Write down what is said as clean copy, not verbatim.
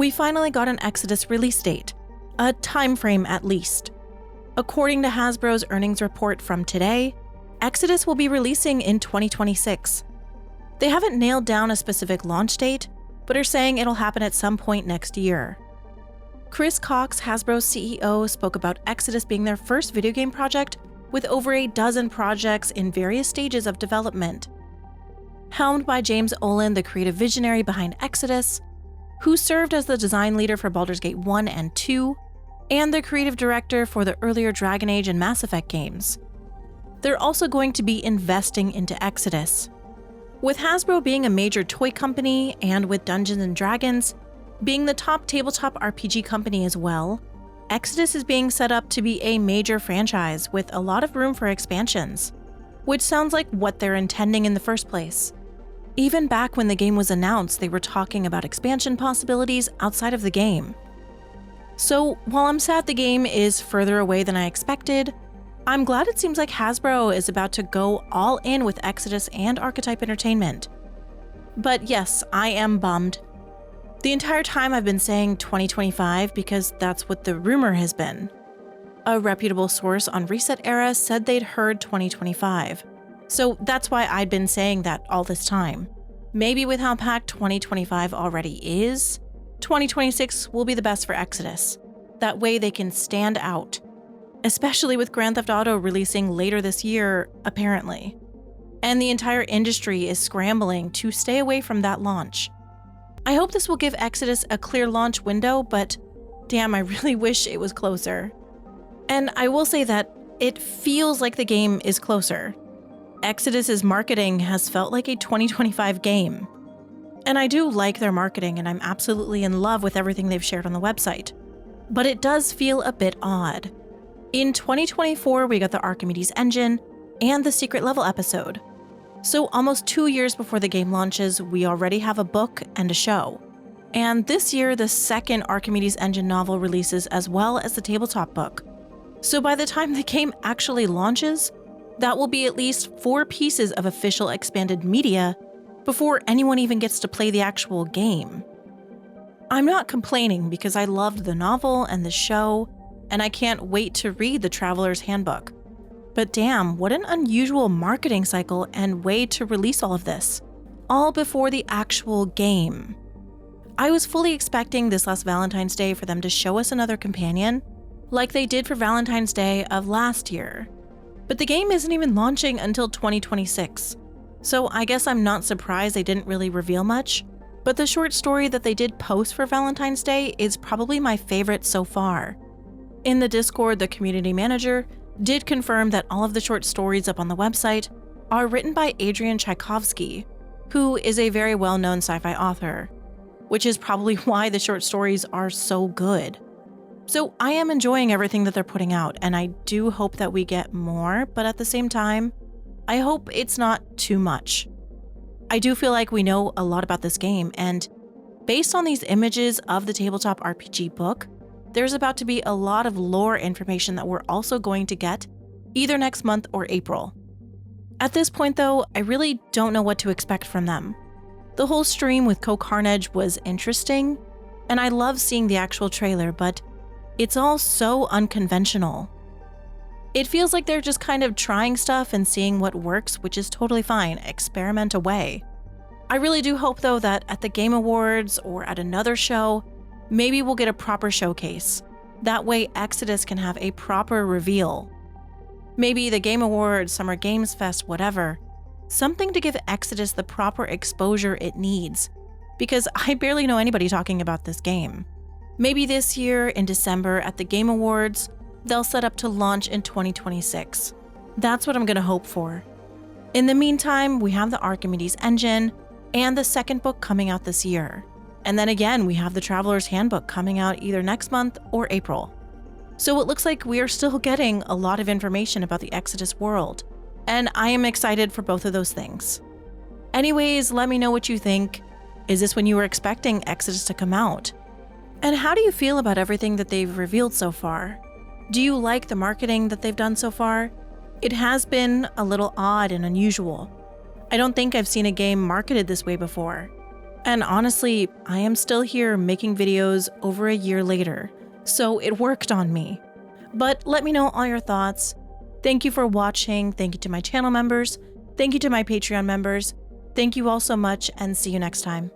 We finally got an Exodus release date, a time frame at least. According to Hasbro's earnings report from today, Exodus will be releasing in 2026. They haven't nailed down a specific launch date, but are saying it'll happen at some point next year. Chris Cox, Hasbro's CEO, spoke about Exodus being their first video game project with over a dozen projects in various stages of development. Helmed by James Olin, the creative visionary behind Exodus, who served as the design leader for Baldur's Gate 1 and 2, and the creative director for the earlier Dragon Age and Mass Effect games. They're also going to be investing into Exodus. With Hasbro being a major toy company and with Dungeons & Dragons being the top tabletop RPG company as well, Exodus is being set up to be a major franchise with a lot of room for expansions, which sounds like what they're intending in the first place. Even back when the game was announced, they were talking about expansion possibilities outside of the game. So while I'm sad the game is further away than I expected, I'm glad it seems like Hasbro is about to go all in with Exodus and Archetype Entertainment. But yes, I am bummed. The entire time I've been saying 2025 because that's what the rumor has been. A reputable source on Reset Era said they'd heard 2025. So that's why I'd been saying that all this time. Maybe with how packed 2025 already is, 2026 will be the best for Exodus. That way they can stand out. Especially with Grand Theft Auto releasing later this year, apparently. And the entire industry is scrambling to stay away from that launch. I hope this will give Exodus a clear launch window, but damn, I really wish it was closer. And I will say that it feels like the game is closer. Exodus's marketing has felt like a 2025 game. And I do like their marketing, and I'm absolutely in love with everything they've shared on the website. But it does feel a bit odd. In 2024, we got the Archimedes engine and the secret level episode. So almost 2 years before the game launches, we already have a book and a show. And this year, the second Archimedes engine novel releases as well as the tabletop book. So by the time the game actually launches, that will be at least 4 pieces of official expanded media before anyone even gets to play the actual game. I'm not complaining because I loved the novel and the show, and I can't wait to read the Traveler's Handbook. But damn, what an unusual marketing cycle and way to release all of this, all before the actual game. I was fully expecting this last Valentine's Day for them to show us another companion, like they did for Valentine's Day of last year. But the game isn't even launching until 2026, so I guess I'm not surprised they didn't really reveal much, but the short story that they did post for Valentine's Day is probably my favorite so far. In the Discord, the community manager did confirm that all of the short stories up on the website are written by Adrian Tchaikovsky, who is a very well-known sci-fi author, which is probably why the short stories are so good. So I am enjoying everything that they're putting out, and I do hope that we get more, but at the same time, I hope it's not too much. I do feel like we know a lot about this game, and based on these images of the tabletop RPG book, there's about to be a lot of lore information that we're also going to get either next month or April. At this point though, I really don't know what to expect from them. The whole stream with CohhCarnage was interesting, and I love seeing the actual trailer, but it's all so unconventional. It feels like they're just kind of trying stuff and seeing what works, which is totally fine, experiment away. I really do hope though that at the Game Awards or at another show, maybe we'll get a proper showcase. That way Exodus can have a proper reveal. Maybe the Game Awards, Summer Games Fest, whatever. Something to give Exodus the proper exposure it needs, because I barely know anybody talking about this game. Maybe this year, in December, at the Game Awards, they'll set up to launch in 2026. That's what I'm gonna hope for. In the meantime, we have the Archimedes engine and the second book coming out this year. And then again, we have the Traveler's Handbook coming out either next month or April. So it looks like we are still getting a lot of information about the Exodus world, and I am excited for both of those things. Anyways, let me know what you think. Is this when you were expecting Exodus to come out? And how do you feel about everything that they've revealed so far? Do you like the marketing that they've done so far? It has been a little odd and unusual. I don't think I've seen a game marketed this way before. And honestly, I am still here making videos over a year later, so it worked on me. But let me know all your thoughts. Thank you for watching. Thank you to my channel members. Thank you to my Patreon members. Thank you all so much, and see you next time.